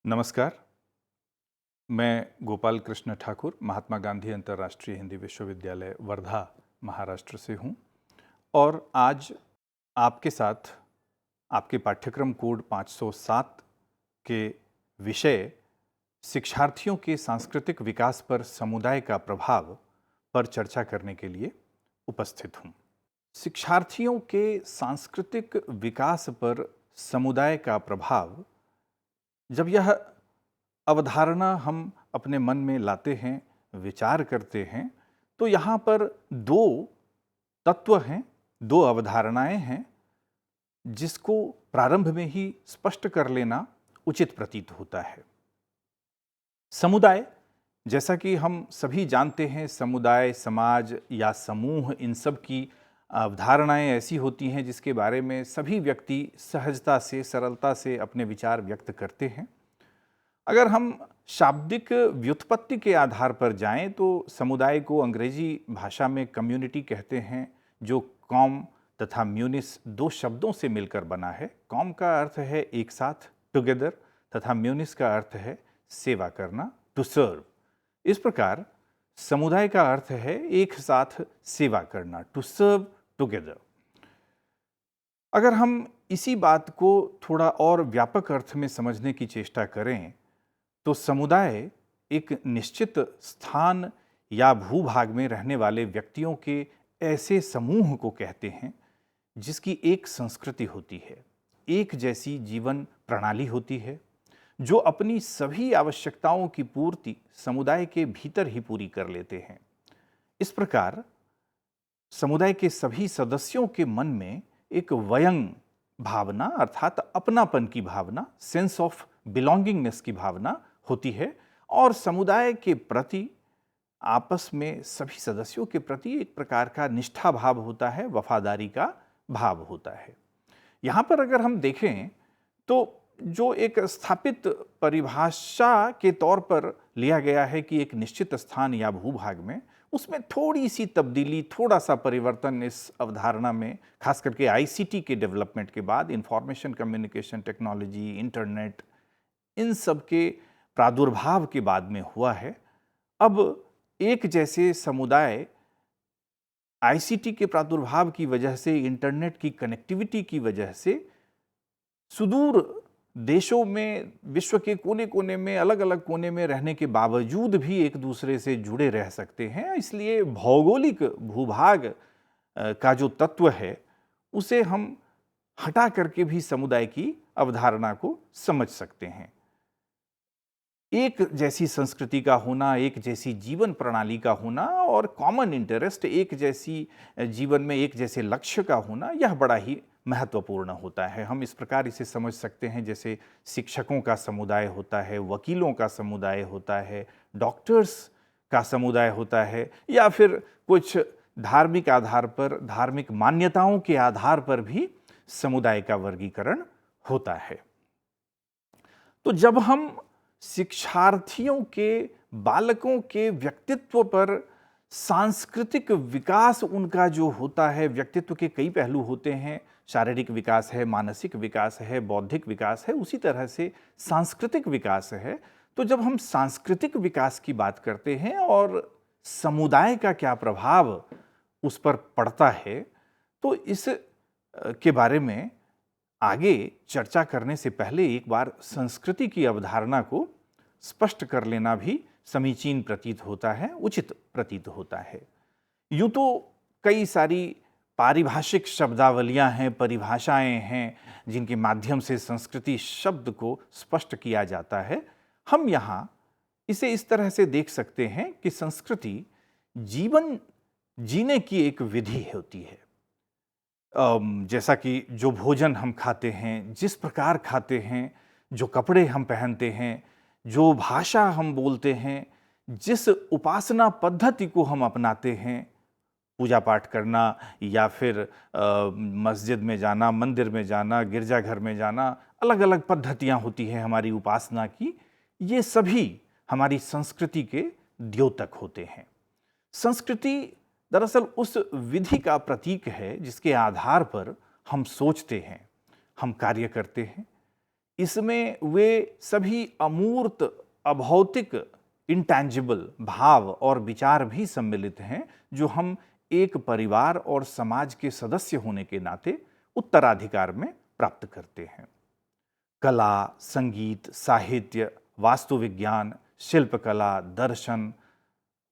नमस्कार। मैं गोपाल कृष्ण ठाकुर महात्मा गांधी अंतर्राष्ट्रीय हिंदी विश्वविद्यालय वर्धा महाराष्ट्र से हूँ और आज आपके साथ आपके पाठ्यक्रम कोड 507 के विषय शिक्षार्थियों के सांस्कृतिक विकास पर समुदाय का प्रभाव पर चर्चा करने के लिए उपस्थित हूँ। शिक्षार्थियों के सांस्कृतिक विकास पर समुदाय का प्रभाव, जब यह अवधारणा हम अपने मन में लाते हैं, विचार करते हैं, तो यहाँ पर दो तत्व हैं, दो अवधारणाएं हैं, जिसको प्रारंभ में ही स्पष्ट कर लेना उचित प्रतीत होता है। समुदाय, जैसा कि हम सभी जानते हैं, समुदाय, समाज या समूह, इन सब की अवधारणाएं ऐसी होती हैं जिसके बारे में सभी व्यक्ति सहजता से, सरलता से अपने विचार व्यक्त करते हैं। अगर हम शाब्दिक व्युत्पत्ति के आधार पर जाएं तो समुदाय को अंग्रेजी भाषा में कम्युनिटी कहते हैं, जो कॉम तथा म्यूनिस दो शब्दों से मिलकर बना है। कॉम का अर्थ है एक साथ, टुगेदर, तथा म्यूनिस का अर्थ है सेवा करना, टू सर्व। इस प्रकार समुदाय का अर्थ है एक साथ सेवा करना, टू सर्व टुगेदर। अगर हम इसी बात को थोड़ा और व्यापक अर्थ में समझने की चेष्टा करें तो समुदाय एक निश्चित स्थान या भूभाग में रहने वाले व्यक्तियों के ऐसे समूह को कहते हैं जिसकी एक संस्कृति होती है, एक जैसी जीवन प्रणाली होती है, जो अपनी सभी आवश्यकताओं की पूर्ति समुदाय के भीतर ही पूरी कर लेते हैं। इस प्रकार समुदाय के सभी सदस्यों के मन में एक वयं भावना अर्थात अपनापन की भावना, सेंस ऑफ बिलोंगिंगनेस की भावना होती है और समुदाय के प्रति, आपस में सभी सदस्यों के प्रति एक प्रकार का निष्ठा भाव होता है, वफादारी का भाव होता है। यहाँ पर अगर हम देखें तो जो एक स्थापित परिभाषा के तौर पर लिया गया है कि एक निश्चित स्थान या भूभाग में, उसमें थोड़ी सी तब्दीली, थोड़ा सा परिवर्तन इस अवधारणा में, खास करके आईसीटी के डेवलपमेंट के बाद, इंफॉर्मेशन कम्युनिकेशन टेक्नोलॉजी, इंटरनेट, इन सब के प्रादुर्भाव के बाद में हुआ है। अब एक जैसे समुदाय आईसीटी के प्रादुर्भाव की वजह से, इंटरनेट की कनेक्टिविटी की वजह से सुदूर देशों में, विश्व के कोने कोने में, अलग अलग कोने में रहने के बावजूद भी एक दूसरे से जुड़े रह सकते हैं। इसलिए भौगोलिक भूभाग का जो तत्व है उसे हम हटा करके भी समुदाय की अवधारणा को समझ सकते हैं। एक जैसी संस्कृति का होना, एक जैसी जीवन प्रणाली का होना और कॉमन इंटरेस्ट, एक जैसी जीवन में एक जैसे लक्ष्य का होना, यह बड़ा ही महत्वपूर्ण होता है। हम इस प्रकार इसे समझ सकते हैं जैसे शिक्षकों का समुदाय होता है, वकीलों का समुदाय होता है, डॉक्टर्स का समुदाय होता है, या फिर कुछ धार्मिक आधार पर, धार्मिक मान्यताओं के आधार पर भी समुदाय का वर्गीकरण होता है। तो जब हम शिक्षार्थियों के, बालकों के व्यक्तित्व पर सांस्कृतिक विकास उनका जो होता है, व्यक्तित्व के कई पहलू होते हैं, शारीरिक विकास है, मानसिक विकास है, बौद्धिक विकास है, उसी तरह से सांस्कृतिक विकास है। तो जब हम सांस्कृतिक विकास की बात करते हैं और समुदाय का क्या प्रभाव उस पर पड़ता है, तो इस के बारे में आगे चर्चा करने से पहले एक बार संस्कृति की अवधारणा को स्पष्ट कर लेना भी समीचीन प्रतीत होता है, उचित प्रतीत होता है। यूं तो कई सारी पारिभाषिक शब्दावलियां हैं, परिभाषाएं हैं, जिनके माध्यम से संस्कृति शब्द को स्पष्ट किया जाता है। हम यहाँ इसे इस तरह से देख सकते हैं कि संस्कृति जीवन जीने की एक विधि होती है। जैसा कि जो भोजन हम खाते हैं, जिस प्रकार खाते हैं, जो कपड़े हम पहनते हैं, जो भाषा हम बोलते हैं, जिस उपासना पद्धति को हम अपनाते हैं, पूजा पाठ करना या फिर मस्जिद में जाना, मंदिर में जाना, गिरजाघर में जाना, अलग अलग पद्धतियाँ होती हैं हमारी उपासना की। ये सभी हमारी संस्कृति के द्योतक होते हैं। संस्कृति दरअसल उस विधि का प्रतीक है जिसके आधार पर हम सोचते हैं, हम कार्य करते हैं। इसमें वे सभी अमूर्त, अभौतिक, इंटैंजिबल भाव और विचार भी सम्मिलित हैं जो हम एक परिवार और समाज के सदस्य होने के नाते उत्तराधिकार में प्राप्त करते हैं। कला, संगीत, साहित्य, वास्तुविज्ञान, शिल्पकला, दर्शन,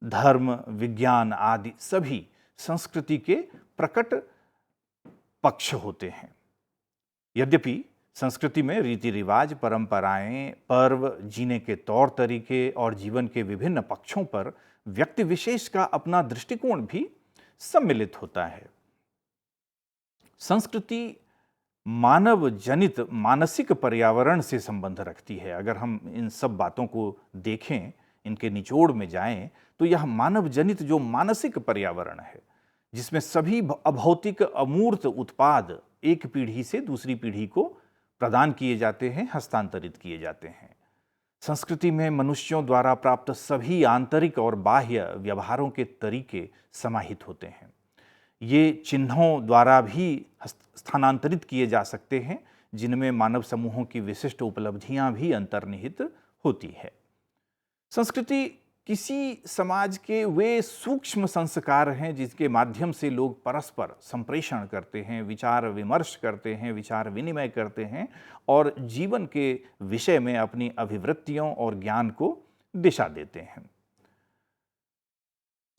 धर्म, विज्ञान आदि सभी संस्कृति के प्रकट पक्ष होते हैं। यद्यपि संस्कृति में रीति रिवाज, परंपराएं, पर्व, जीने के तौर तरीके और जीवन के विभिन्न पक्षों पर व्यक्ति विशेष का अपना दृष्टिकोण भी सम्मिलित होता है। संस्कृति मानव जनित मानसिक पर्यावरण से संबंध रखती है। अगर हम इन सब बातों को देखें, इनके निचोड़ में जाएं, तो यह मानव जनित जो मानसिक पर्यावरण है, जिसमें सभी अभौतिक अमूर्त उत्पाद एक पीढ़ी से दूसरी पीढ़ी को प्रदान किए जाते हैं, हस्तांतरित किए जाते हैं। संस्कृति में मनुष्यों द्वारा प्राप्त सभी आंतरिक और बाह्य व्यवहारों के तरीके समाहित होते हैं। ये चिन्हों द्वारा भी स्थानांतरित किए जा सकते हैं, जिनमें मानव समूहों की विशिष्ट उपलब्धियां भी अंतर्निहित होती है। संस्कृति किसी समाज के वे सूक्ष्म संस्कार हैं जिसके माध्यम से लोग परस्पर संप्रेषण करते हैं, विचार विमर्श करते हैं, विचार विनिमय करते हैं और जीवन के विषय में अपनी अभिवृत्तियों और ज्ञान को दिशा देते हैं।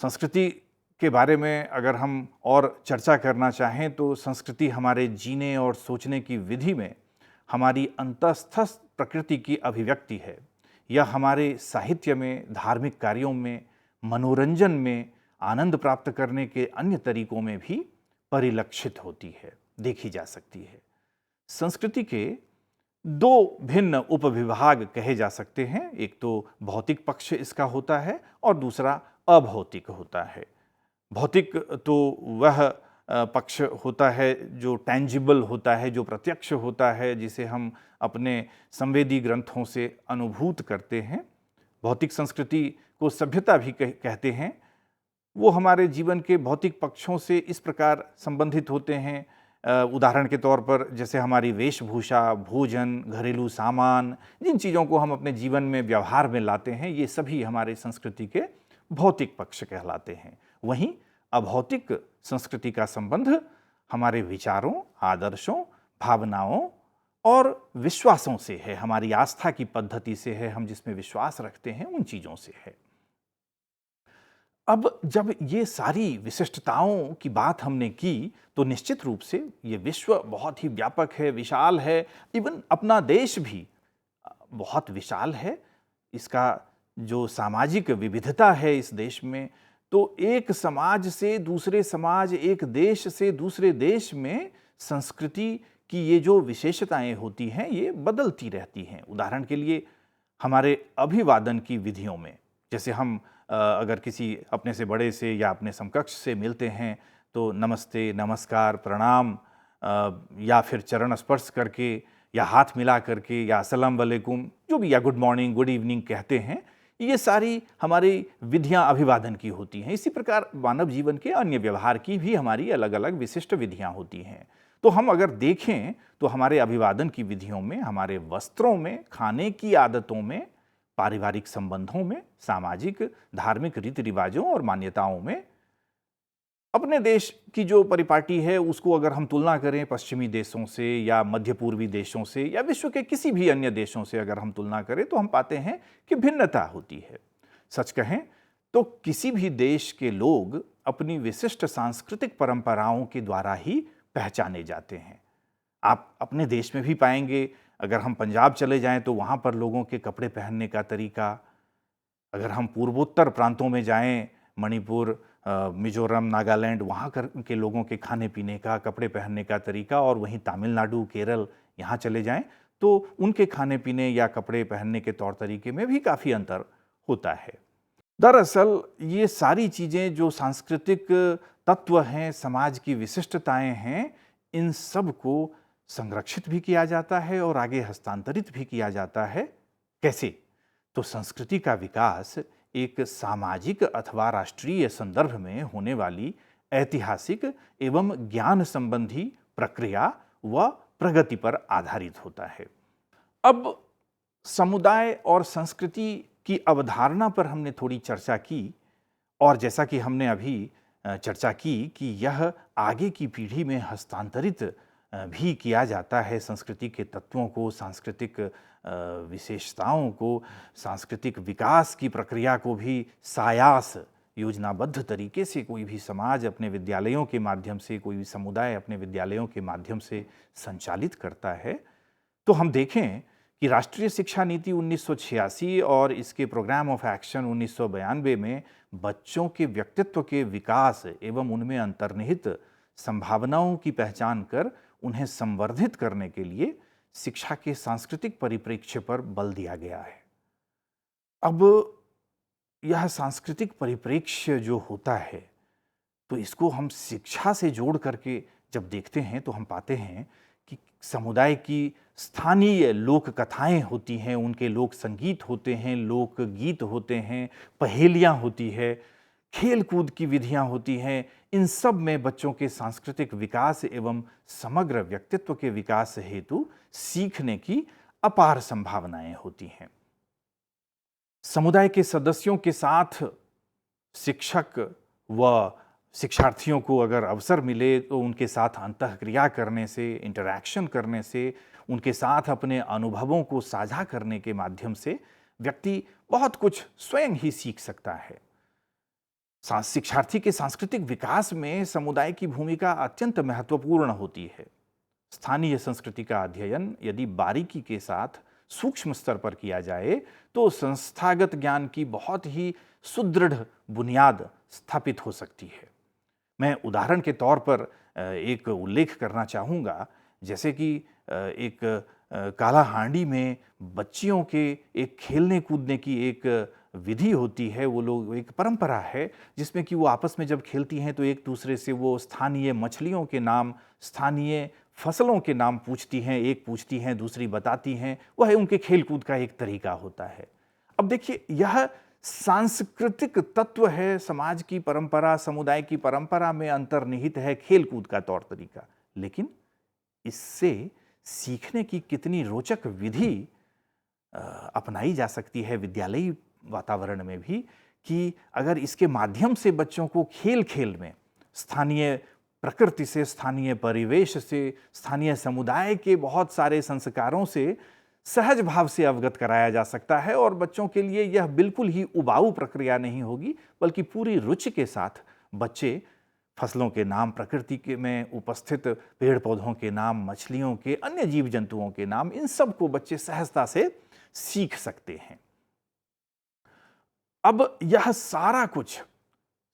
संस्कृति के बारे में अगर हम और चर्चा करना चाहें तो संस्कृति हमारे जीने और सोचने की विधि में हमारी अंतस्थ प्रकृति की अभिव्यक्ति है। यह हमारे साहित्य में, धार्मिक कार्यों में, मनोरंजन में, आनंद प्राप्त करने के अन्य तरीकों में भी परिलक्षित होती है, देखी जा सकती है। संस्कृति के दो भिन्न उपविभाग कहे जा सकते हैं। एक तो भौतिक पक्ष इसका होता है और दूसरा अभौतिक होता है। भौतिक तो वह पक्ष होता है जो टैंजिबल होता है, जो प्रत्यक्ष होता है, जिसे हम अपने संवेदी ग्रंथों से अनुभूत करते हैं। भौतिक संस्कृति को सभ्यता भी कहते हैं। वो हमारे जीवन के भौतिक पक्षों से इस प्रकार संबंधित होते हैं, उदाहरण के तौर पर जैसे हमारी वेशभूषा, भोजन, घरेलू सामान, जिन चीज़ों को हम अपने जीवन में व्यवहार में लाते हैं, ये सभी हमारे संस्कृति के भौतिक पक्ष कहलाते हैं। वहीं अभौतिक संस्कृति का संबंध हमारे विचारों, आदर्शों, भावनाओं और विश्वासों से है, हमारी आस्था की पद्धति से है, हम जिसमें विश्वास रखते हैं उन चीज़ों से है। अब जब ये सारी विशिष्टताओं की बात हमने की तो निश्चित रूप से ये विश्व बहुत ही व्यापक है, विशाल है। इवन अपना देश भी बहुत विशाल है। इसका जो सामाजिक विविधता है इस देश में, तो एक समाज से दूसरे समाज, एक देश से दूसरे देश में संस्कृति की ये जो विशेषताएं होती हैं ये बदलती रहती हैं। उदाहरण के लिए हमारे अभिवादन की विधियों में, जैसे हम अगर किसी अपने से बड़े से या अपने समकक्ष से मिलते हैं तो नमस्ते, नमस्कार, प्रणाम या फिर चरण स्पर्श करके या हाथ मिला करके या अस्सलाम वालेकुम, जो भी, या गुड मॉर्निंग, गुड इवनिंग कहते हैं, ये सारी हमारी विधियां अभिवादन की होती हैं। इसी प्रकार मानव जीवन के अन्य व्यवहार की भी हमारी अलग अलग विशिष्ट विधियां होती हैं। तो हम अगर देखें तो हमारे अभिवादन की विधियों में, हमारे वस्त्रों में, खाने की आदतों में, पारिवारिक संबंधों में, सामाजिक धार्मिक रीति रिवाजों और मान्यताओं में, अपने देश की जो परिपाटी है उसको अगर हम तुलना करें पश्चिमी देशों से या मध्य पूर्वी देशों से या विश्व के किसी भी अन्य देशों से अगर हम तुलना करें तो हम पाते हैं कि भिन्नता होती है। सच कहें तो किसी भी देश के लोग अपनी विशिष्ट सांस्कृतिक परंपराओं के द्वारा ही पहचाने जाते हैं। आप अपने देश में भी पाएंगे, अगर हम पंजाब चले जाएं तो वहाँ पर लोगों के कपड़े पहनने का तरीका, अगर हम पूर्वोत्तर प्रांतों में जाएं, मणिपुर, मिजोरम, नागालैंड, वहाँ के लोगों के खाने पीने का, कपड़े पहनने का तरीका, और वहीं तमिलनाडु, केरल, यहाँ चले जाएं तो उनके खाने पीने या कपड़े पहनने के तौर तरीके में भी काफ़ी अंतर होता है। दरअसल ये सारी चीज़ें जो सांस्कृतिक तत्व हैं, समाज की विशिष्टताएं हैं, इन सब को संरक्षित भी किया जाता है और आगे हस्तांतरित भी किया जाता है। कैसे? तो संस्कृति का विकास एक सामाजिक अथवा राष्ट्रीय संदर्भ में होने वाली ऐतिहासिक एवं ज्ञान संबंधी प्रक्रिया व प्रगति पर आधारित होता है। अब समुदाय और संस्कृति की अवधारणा पर हमने थोड़ी चर्चा की और जैसा कि हमने अभी चर्चा की कि यह आगे की पीढ़ी में हस्तांतरित भी किया जाता है संस्कृति के तत्वों को, सांस्कृतिक विशेषताओं को, सांस्कृतिक विकास की प्रक्रिया को भी सायास योजनाबद्ध तरीके से कोई भी समाज अपने विद्यालयों के माध्यम से, कोई भी समुदाय अपने विद्यालयों के माध्यम से संचालित करता है। तो हम देखें कि राष्ट्रीय शिक्षा नीति 1986 और इसके प्रोग्राम ऑफ एक्शन 1992 में बच्चों के व्यक्तित्व के विकास एवं उनमें अंतर्निहित संभावनाओं की पहचान कर उन्हें संवर्धित करने के लिए शिक्षा के सांस्कृतिक परिप्रेक्ष्य पर बल दिया गया है। अब यह सांस्कृतिक परिप्रेक्ष्य जो होता है, तो इसको हम शिक्षा से जोड़ करके जब देखते हैं तो हम पाते हैं कि समुदाय की स्थानीय लोक कथाएं होती हैं, उनके लोक संगीत होते हैं, लोक गीत होते हैं, पहेलियां होती है, खेल कूद की विधियां होती हैं। इन सब में बच्चों के सांस्कृतिक विकास एवं समग्र व्यक्तित्व के विकास हेतु सीखने की अपार संभावनाएं होती हैं। समुदाय के सदस्यों के साथ शिक्षक व शिक्षार्थियों को अगर अवसर मिले तो उनके साथ अंतःक्रिया करने से, इंटरैक्शन करने से, उनके साथ अपने अनुभवों को साझा करने के माध्यम से व्यक्ति बहुत कुछ स्वयं ही सीख सकता है। शिक्षार्थी के सांस्कृतिक विकास में समुदाय की भूमिका अत्यंत महत्वपूर्ण होती है। स्थानीय संस्कृति का अध्ययन यदि बारीकी के साथ सूक्ष्म स्तर पर किया जाए तो संस्थागत ज्ञान की बहुत ही सुदृढ़ बुनियाद स्थापित हो सकती है। मैं उदाहरण के तौर पर एक उल्लेख करना चाहूँगा, जैसे कि एक कालाहांडी में बच्चियों के एक खेलने कूदने की एक विधि होती है। वो लोग एक परंपरा है जिसमें कि वो आपस में जब खेलती हैं तो एक दूसरे से वो स्थानीय मछलियों के नाम, स्थानीय फसलों के नाम पूछती हैं, एक पूछती हैं दूसरी बताती हैं। वह उनके खेल कूद का एक तरीका होता है। अब देखिए, यह सांस्कृतिक तत्व है, समाज की परंपरा, समुदाय की परंपरा में अंतर्निहित है खेल कूद का तौर तरीका। लेकिन इससे सीखने की कितनी रोचक विधि अपनाई जा सकती है विद्यालयी वातावरण में भी, कि अगर इसके माध्यम से बच्चों को खेल खेल में स्थानीय प्रकृति से, स्थानीय परिवेश से, स्थानीय समुदाय के बहुत सारे संस्कारों से सहज भाव से अवगत कराया जा सकता है और बच्चों के लिए यह बिल्कुल ही उबाऊ प्रक्रिया नहीं होगी, बल्कि पूरी रुचि के साथ बच्चे फसलों के नाम, प्रकृति के में उपस्थित पेड़ पौधों के नाम, मछलियों के, अन्य जीव जंतुओं के नाम, इन सब को बच्चे सहजता से सीख सकते हैं। अब यह सारा कुछ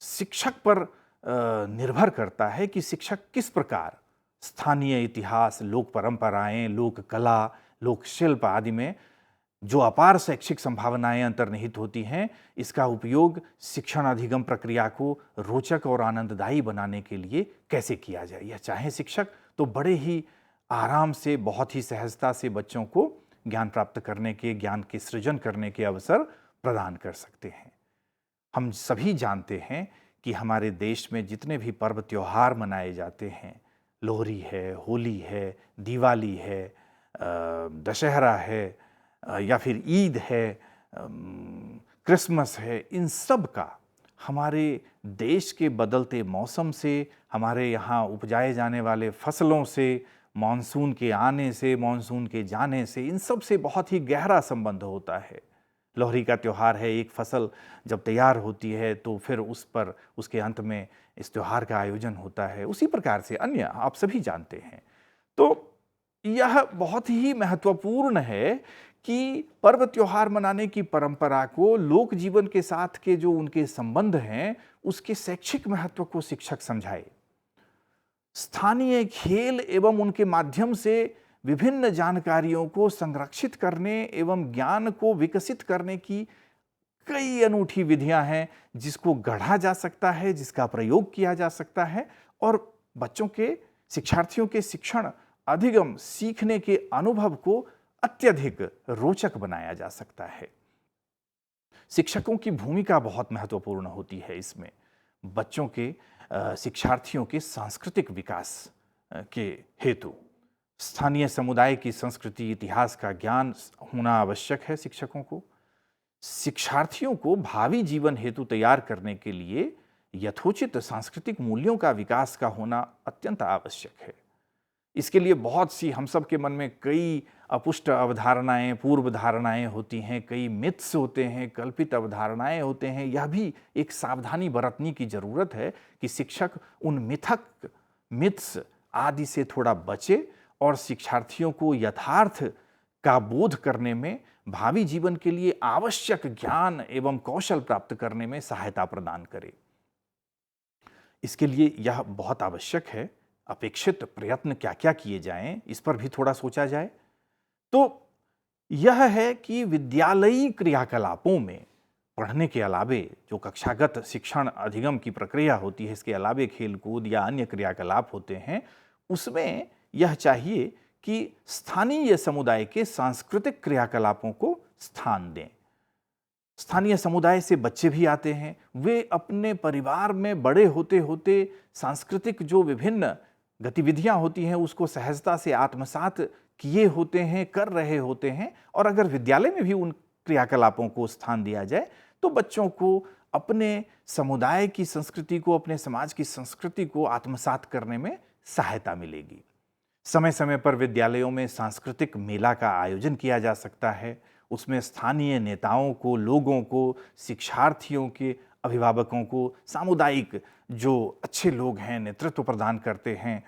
शिक्षक पर निर्भर करता है कि शिक्षक किस प्रकार स्थानीय इतिहास, लोक परंपराएं, लोक कला, लोक शिल्प आदि में जो अपार शैक्षिक संभावनाएं अंतर्निहित होती हैं, इसका उपयोग शिक्षण अधिगम प्रक्रिया को रोचक और आनंददायी बनाने के लिए कैसे किया जाए। यह चाहे शिक्षक तो बड़े ही आराम से, बहुत ही सहजता से बच्चों को ज्ञान प्राप्त करने के, ज्ञान के सृजन करने के अवसर प्रदान कर सकते हैं। हम सभी जानते हैं कि हमारे देश में जितने भी पर्व त्योहार मनाए जाते हैं, लोहरी है, होली है, दिवाली है, दशहरा है, या फिर ईद है, क्रिसमस है, इन सब का हमारे देश के बदलते मौसम से, हमारे यहाँ उपजाए जाने वाले फसलों से, मानसून के आने से, मानसून के जाने से, इन सब से बहुत ही गहरा संबंध होता है। लोहरी का त्यौहार है, एक फसल जब तैयार होती है तो फिर उस पर, उसके अंत में इस त्यौहार का आयोजन होता है। उसी प्रकार से अन्य आप सभी जानते हैं। तो यह बहुत ही महत्वपूर्ण है कि पर्व त्योहार मनाने की परंपरा को, लोक जीवन के साथ के जो उनके संबंध हैं, उसके शैक्षिक महत्व को शिक्षक समझाए। स्थानीय खेल एवं उनके माध्यम से विभिन्न जानकारियों को संरक्षित करने एवं ज्ञान को विकसित करने की कई अनूठी विधियां हैं जिसको गढ़ा जा सकता है, जिसका प्रयोग किया जा सकता है और बच्चों के, शिक्षार्थियों के शिक्षण, अधिगम, सीखने के अनुभव को अत्यधिक रोचक बनाया जा सकता है। शिक्षकों की भूमिका बहुत महत्वपूर्ण होती है इसमें, बच्चों के, शिक्षार्थियों के सांस्कृतिक विकास के हेतु। स्थानीय समुदाय की संस्कृति, इतिहास का ज्ञान होना आवश्यक है शिक्षकों को। शिक्षार्थियों को भावी जीवन हेतु तैयार करने के लिए यथोचित सांस्कृतिक मूल्यों का विकास का होना अत्यंत आवश्यक है। इसके लिए बहुत सी हम सब के मन में कई अपुष्ट अवधारणाएं, पूर्व धारणाएं होती हैं, कई मिथ्स होते हैं, कल्पित अवधारणाएं होते हैं। यह भी एक सावधानी बरतने की जरूरत है कि शिक्षक उन मिथ्स आदि से थोड़ा बचे और शिक्षार्थियों को यथार्थ का बोध करने में, भावी जीवन के लिए आवश्यक ज्ञान एवं कौशल प्राप्त करने में सहायता प्रदान करे। इसके लिए यह बहुत आवश्यक है, अपेक्षित प्रयत्न क्या क्या किए जाएं, इस पर भी थोड़ा सोचा जाए। तो यह है कि विद्यालयी क्रियाकलापों में पढ़ने के अलावे जो कक्षागत शिक्षण अधिगम की प्रक्रिया होती है, इसके अलावे खेलकूद या अन्य क्रियाकलाप होते हैं, उसमें यह चाहिए कि स्थानीय समुदाय के सांस्कृतिक क्रियाकलापों को स्थान दें। स्थानीय समुदाय से बच्चे भी आते हैं, वे अपने परिवार में बड़े होते होते सांस्कृतिक जो विभिन्न गतिविधियां होती हैं उसको सहजता से आत्मसात किए होते हैं, कर रहे होते हैं। और अगर विद्यालय में भी उन क्रियाकलापों को स्थान दिया जाए तो बच्चों को अपने समुदाय की संस्कृति को, अपने समाज की संस्कृति को आत्मसात करने में सहायता मिलेगी। समय समय पर विद्यालयों में सांस्कृतिक मेला का आयोजन किया जा सकता है। उसमें स्थानीय नेताओं को, लोगों को, शिक्षार्थियों के अभिभावकों को, सामुदायिक जो अच्छे लोग हैं, नेतृत्व प्रदान करते हैं,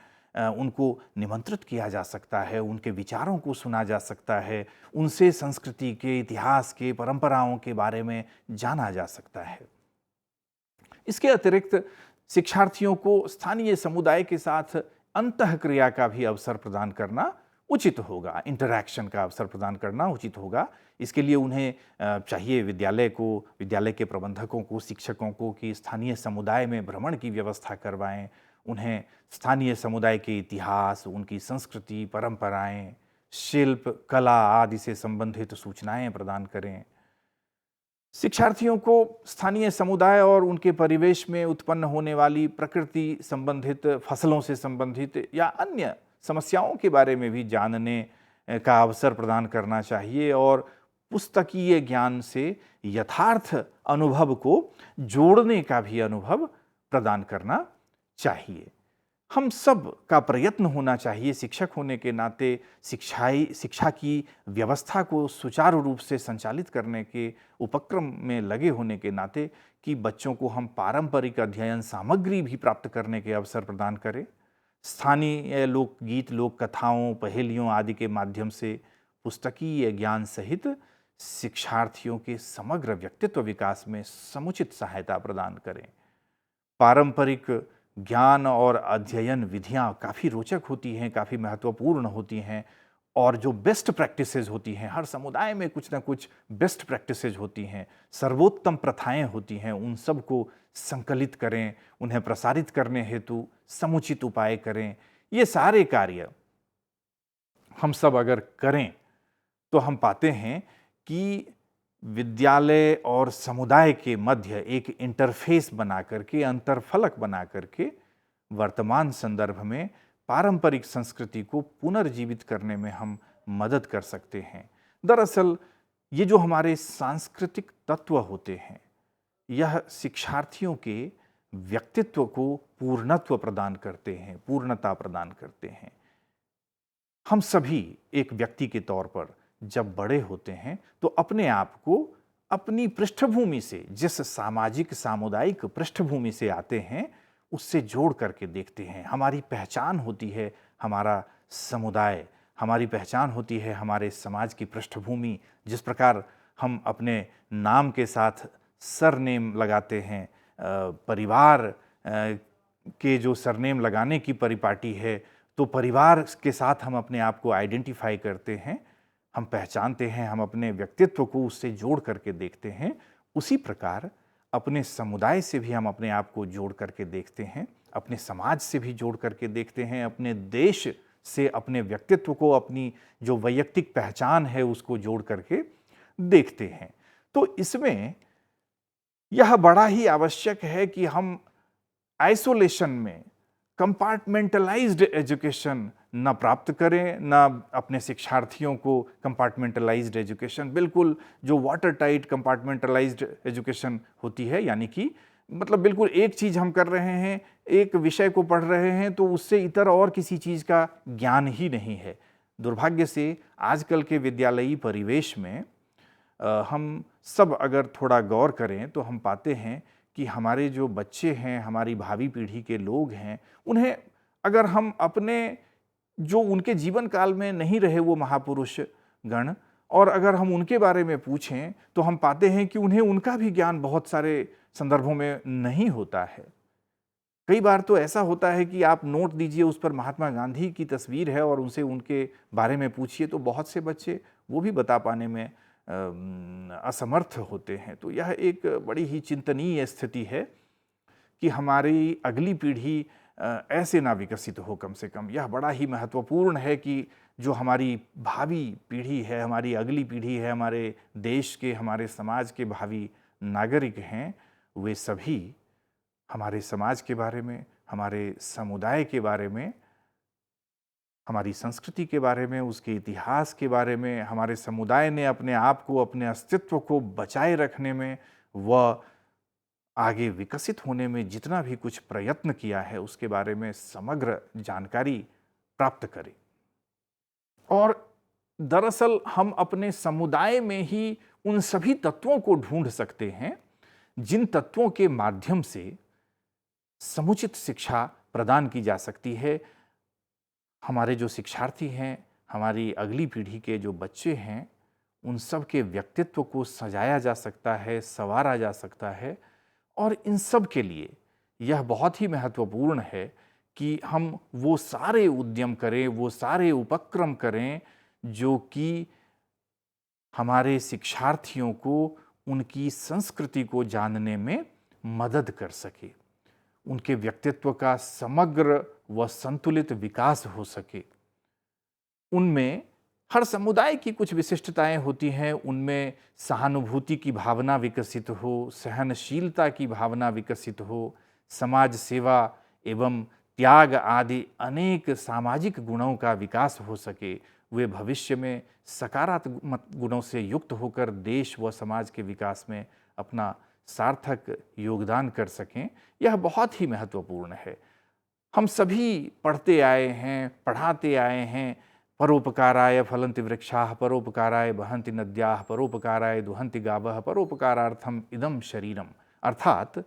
उनको निमंत्रित किया जा सकता है, उनके विचारों को सुना जा सकता है, उनसे संस्कृति के, इतिहास के, परंपराओं के बारे में जाना जा सकता है। इसके अतिरिक्त शिक्षार्थियों को स्थानीय समुदाय के साथ अंतःक्रिया का भी अवसर प्रदान करना उचित होगा, इंटरैक्शन का अवसर प्रदान करना उचित होगा। इसके लिए उन्हें चाहिए विद्यालय को, विद्यालय के प्रबंधकों को, शिक्षकों को कि स्थानीय समुदाय में भ्रमण की व्यवस्था करवाएं, उन्हें स्थानीय समुदाय के इतिहास, उनकी संस्कृति, परंपराएं, शिल्प, कला आदि से संबंधित सूचनाएं प्रदान करें। शिक्षार्थियों को स्थानीय समुदाय और उनके परिवेश में उत्पन्न होने वाली प्रकृति संबंधित, फसलों से संबंधित या अन्य समस्याओं के बारे में भी जानने का अवसर प्रदान करना चाहिए और पुस्तकीय ज्ञान से यथार्थ अनुभव को जोड़ने का भी अनुभव प्रदान करना चाहिए। हम सब का प्रयत्न होना चाहिए शिक्षक होने के नाते शिक्षा की व्यवस्था को सुचारू रूप से संचालित करने के उपक्रम में लगे होने के नाते कि बच्चों को हम पारंपरिक अध्ययन सामग्री भी प्राप्त करने के अवसर प्रदान करें। स्थानीय लोकगीत, लोक कथाओं, पहेलियों आदि के माध्यम से पुस्तकीय ज्ञान सहित शिक्षार्थियों के समग्र व्यक्तित्व विकास में समुचित सहायता प्रदान करें। पारंपरिक ज्ञान और अध्ययन विधियां काफ़ी रोचक होती हैं, काफ़ी महत्वपूर्ण होती हैं और जो बेस्ट प्रैक्टिसेस होती हैं, हर समुदाय में कुछ ना कुछ बेस्ट प्रैक्टिसेस होती हैं, सर्वोत्तम प्रथाएं होती हैं, उन सब को संकलित करें, उन्हें प्रसारित करने हेतु समुचित उपाय करें। ये सारे कार्य हम सब अगर करें तो हम पाते हैं कि विद्यालय और समुदाय के मध्य एक इंटरफेस बना करके, अंतरफलक बना करके वर्तमान संदर्भ में पारंपरिक संस्कृति को पुनर्जीवित करने में हम मदद कर सकते हैं। दरअसल ये जो हमारे सांस्कृतिक तत्व होते हैं, यह शिक्षार्थियों के व्यक्तित्व को पूर्णत्व प्रदान करते हैं, पूर्णता प्रदान करते हैं। हम सभी एक व्यक्ति के तौर पर जब बड़े होते हैं तो अपने आप को अपनी पृष्ठभूमि से, जिस सामाजिक सामुदायिक पृष्ठभूमि से आते हैं, उससे जोड़ करके देखते हैं। हमारी पहचान होती है हमारा समुदाय, हमारी पहचान होती है हमारे समाज की पृष्ठभूमि। जिस प्रकार हम अपने नाम के साथ सरनेम लगाते हैं, परिवार के जो सरनेम लगाने की परिपाटी है, तो परिवार के साथ हम अपने आप को आइडेंटिफाई करते हैं, हम पहचानते हैं, हम अपने व्यक्तित्व को उससे जोड़ करके देखते हैं। उसी प्रकार अपने समुदाय से भी हम अपने आप को जोड़ करके देखते हैं, अपने समाज से भी जोड़ करके देखते हैं, अपने देश से अपने व्यक्तित्व को, अपनी जो वैयक्तिक पहचान है उसको जोड़ करके देखते हैं। तो इसमें यह बड़ा ही आवश्यक है कि हम आइसोलेशन में कंपार्टमेंटलाइज्ड एजुकेशन ना प्राप्त करें, ना अपने शिक्षार्थियों को कंपार्टमेंटलाइज्ड एजुकेशन, बिल्कुल जो वाटर टाइट कंपार्टमेंटलाइज्ड एजुकेशन होती है, यानी कि मतलब बिल्कुल एक चीज़ हम कर रहे हैं, एक विषय को पढ़ रहे हैं तो उससे इतर और किसी चीज़ का ज्ञान ही नहीं है। दुर्भाग्य से आजकल के विद्यालयी परिवेश में हम सब अगर थोड़ा गौर करें तो हम पाते हैं कि हमारे जो बच्चे हैं, हमारी भावी पीढ़ी के लोग हैं, उन्हें अगर हम अपने जो उनके जीवन काल में नहीं रहे वो महापुरुष गण, और अगर हम उनके बारे में पूछें तो हम पाते हैं कि उन्हें उनका भी ज्ञान बहुत सारे संदर्भों में नहीं होता है। कई बार तो ऐसा होता है कि आप नोट दीजिए, उस पर महात्मा गांधी की तस्वीर है और उनसे उनके बारे में पूछिए तो बहुत से बच्चे वो भी बता पाने में असमर्थ होते हैं। तो यह एक बड़ी ही चिंतनीय स्थिति है कि हमारी अगली पीढ़ी ऐसे ना विकसित हो। कम से कम यह बड़ा ही महत्वपूर्ण है कि जो हमारी भावी पीढ़ी है, हमारी अगली पीढ़ी है, हमारे देश के, हमारे समाज के भावी नागरिक हैं, वे सभी हमारे समाज के बारे में, हमारे समुदाय के बारे में, हमारी संस्कृति के बारे में, उसके इतिहास के बारे में, हमारे समुदाय ने अपने आप को, अपने अस्तित्व को बचाए रखने में व आगे विकसित होने में जितना भी कुछ प्रयत्न किया है उसके बारे में समग्र जानकारी प्राप्त करें। और दरअसल हम अपने समुदाय में ही उन सभी तत्वों को ढूंढ सकते हैं जिन तत्वों के माध्यम से समुचित शिक्षा प्रदान की जा सकती है। हमारे जो शिक्षार्थी हैं, हमारी अगली पीढ़ी के जो बच्चे हैं, उन सब के व्यक्तित्व को सजाया जा सकता है, संवारा जा सकता है। और इन सब के लिए यह बहुत ही महत्वपूर्ण है कि हम वो सारे उद्यम करें, वो सारे उपक्रम करें जो कि हमारे शिक्षार्थियों को उनकी संस्कृति को जानने में मदद कर सके, उनके व्यक्तित्व का समग्र व संतुलित विकास हो सके। उनमें हर समुदाय की कुछ विशिष्टताएं होती हैं, उनमें सहानुभूति की भावना विकसित हो, सहनशीलता की भावना विकसित हो, समाज सेवा एवं त्याग आदि अनेक सामाजिक गुणों का विकास हो सके, वे भविष्य में सकारात्मक गुणों से युक्त होकर देश व समाज के विकास में अपना सार्थक योगदान कर सकें। यह बहुत ही महत्वपूर्ण है। हम सभी पढ़ते आए हैं, पढ़ाते आए हैं, परोपकाराय फलन्ति वृक्षाः, परोपकाराय वहन्ति नद्याः, परोपकाराय दुहन्ति गावः, परोपकारार्थम इदं शरीरम। अर्थात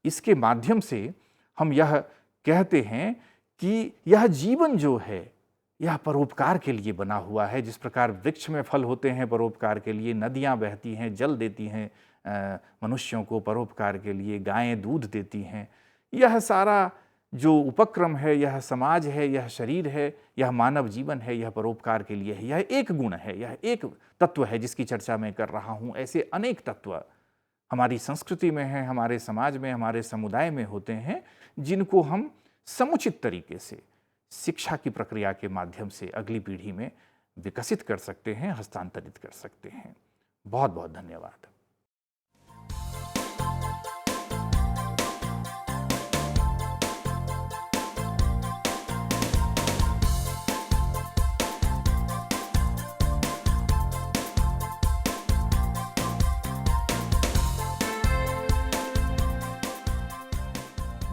इसके माध्यम से हम यह कहते हैं कि यह जीवन जो है यह परोपकार के लिए बना हुआ है। जिस प्रकार वृक्ष में फल होते हैं परोपकार के लिए, नदियाँ बहती हैं, जल देती हैं मनुष्यों को परोपकार के लिए, गायें दूध देती हैं, यह सारा जो उपक्रम है, यह समाज है, यह शरीर है, यह मानव जीवन है, यह परोपकार के लिए है। यह एक गुण है, यह एक तत्व है जिसकी चर्चा मैं कर रहा हूँ। ऐसे अनेक तत्व हमारी संस्कृति में हैं, हमारे समाज में, हमारे समुदाय में होते हैं, जिनको हम समुचित तरीके से शिक्षा की प्रक्रिया के माध्यम से अगली पीढ़ी में विकसित कर सकते हैं, हस्तांतरित कर सकते हैं। बहुत बहुत धन्यवाद।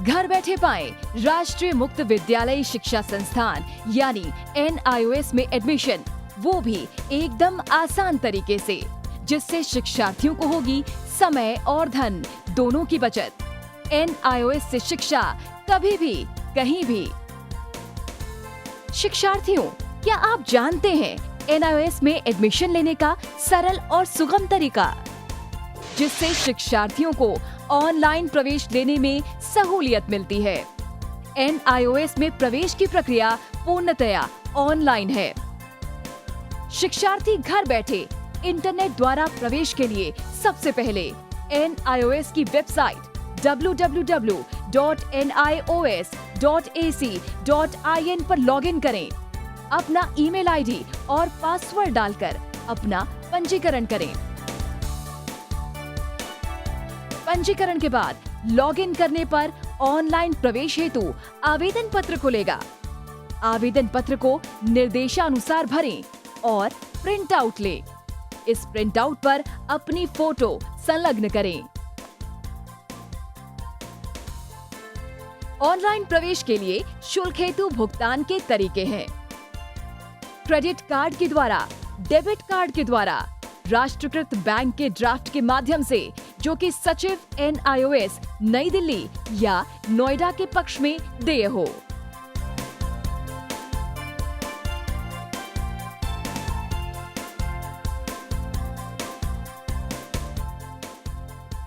घर बैठे पाएं राष्ट्रीय मुक्त विद्यालय शिक्षा संस्थान यानी NIOS में एडमिशन, वो भी एकदम आसान तरीके से, जिससे शिक्षार्थियों को होगी समय और धन दोनों की बचत। NIOS से शिक्षा कभी भी कहीं भी। शिक्षार्थियों, क्या आप जानते हैं NIOS में एडमिशन लेने का सरल और सुगम तरीका, जिससे शिक्षार्थियों को ऑनलाइन प्रवेश लेने में सहूलियत मिलती है। NIOS में प्रवेश की प्रक्रिया पूर्णतया ऑनलाइन है। शिक्षार्थी घर बैठे इंटरनेट द्वारा प्रवेश के लिए सबसे पहले NIOS की वेबसाइट www.nios.ac.in पर लॉगिन करें। अपना ईमेल आईडी और पासवर्ड डालकर अपना पंजीकरण करें। पंजीकरण के बाद लॉगिन करने पर ऑनलाइन प्रवेश हेतु आवेदन पत्र खुलेगा। आवेदन पत्र को निर्देशानुसार भरें और प्रिंट आउट लें। इस प्रिंट आउट पर अपनी फोटो संलग्न करें। ऑनलाइन प्रवेश के लिए शुल्क हेतु भुगतान के तरीके हैं: क्रेडिट कार्ड के द्वारा, डेबिट कार्ड के द्वारा, राष्ट्रीयकृत बैंक के ड्राफ्ट के माध्यम से, जो कि सचिव NIOS नई दिल्ली या नोएडा के पक्ष में देय हो।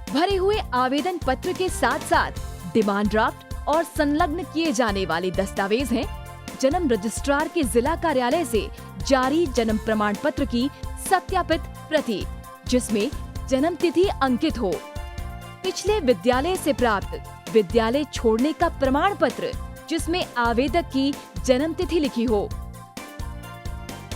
भरे हुए आवेदन पत्र के साथ साथ डिमांड ड्राफ्ट और संलग्न किए जाने वाले दस्तावेज हैं: जन्म रजिस्ट्रार के जिला कार्यालय से जारी जन्म प्रमाण पत्र की सत्यापित प्रति, जिसमें जन्म तिथि अंकित हो, पिछले विद्यालय से प्राप्त विद्यालय छोड़ने का प्रमाण पत्र, जिसमें आवेदक की जन्म तिथि लिखी हो।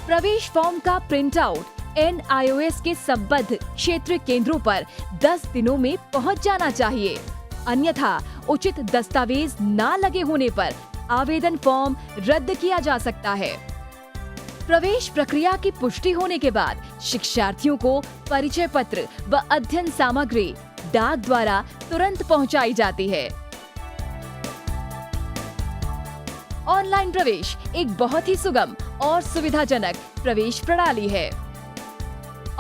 प्रवेश फॉर्म का प्रिंट आउट NIOS के संबद्ध क्षेत्र केंद्रों पर 10 दिनों में पहुंच जाना चाहिए, अन्यथा उचित दस्तावेज ना लगे होने पर आवेदन फॉर्म रद्द किया जा सकता है। प्रवेश प्रक्रिया की पुष्टि होने के बाद शिक्षार्थियों को परिचय पत्र व अध्ययन सामग्री डाक द्वारा तुरंत पहुंचाई जाती है। ऑनलाइन प्रवेश एक बहुत ही सुगम और सुविधाजनक प्रवेश प्रणाली है।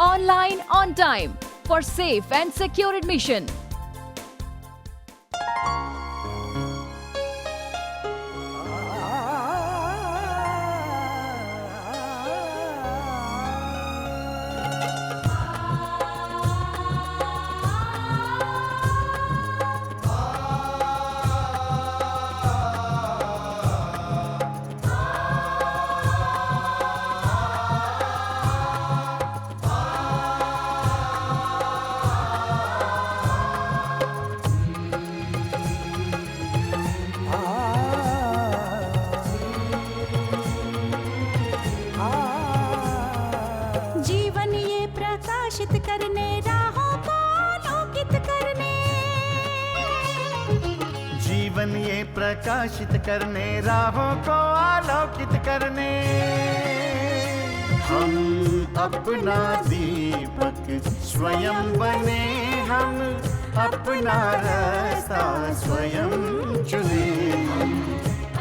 Online on time for safe and secure admission. करने राहों को आलोकित करने, जीवन ये प्रकाशित करने राहों को आलोकित करने, हम अपना दीपक स्वयं बने, हम अपना रास्ता स्वयं चुने, हम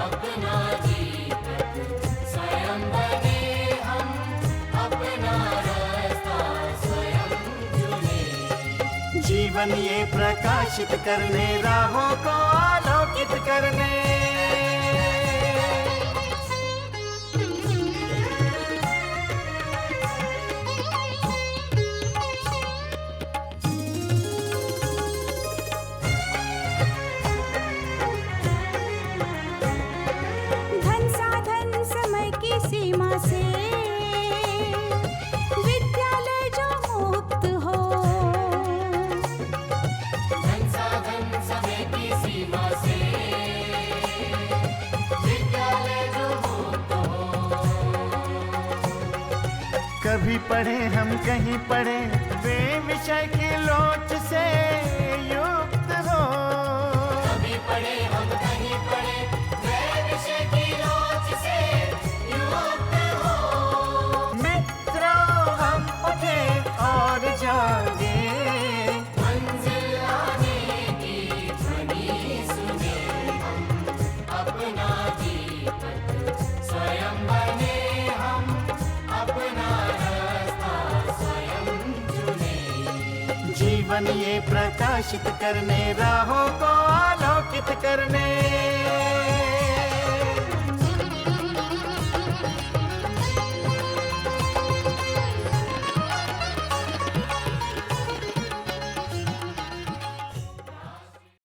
अपना दीपक स्वयं बने, हम अपना जीवन ये प्रकाशित करने राहों को आलोकित करने। धन साधन समय की सीमा से विद्यालय जो मुक्त हो, कभी पढ़े हम कहीं पढ़े वे विषय की लोच से युक्त हो, कभी पढ़े हम कहीं पढ़े वे विषय की लोच से युक्त हो, मित्रों हम उठे और जागे, मंजिल आने की ध्वनि सुने, हम अपना दीपक स्वयं बने, हम अपना जीवन ये प्रकाशित करने राहों को आलोकित करने।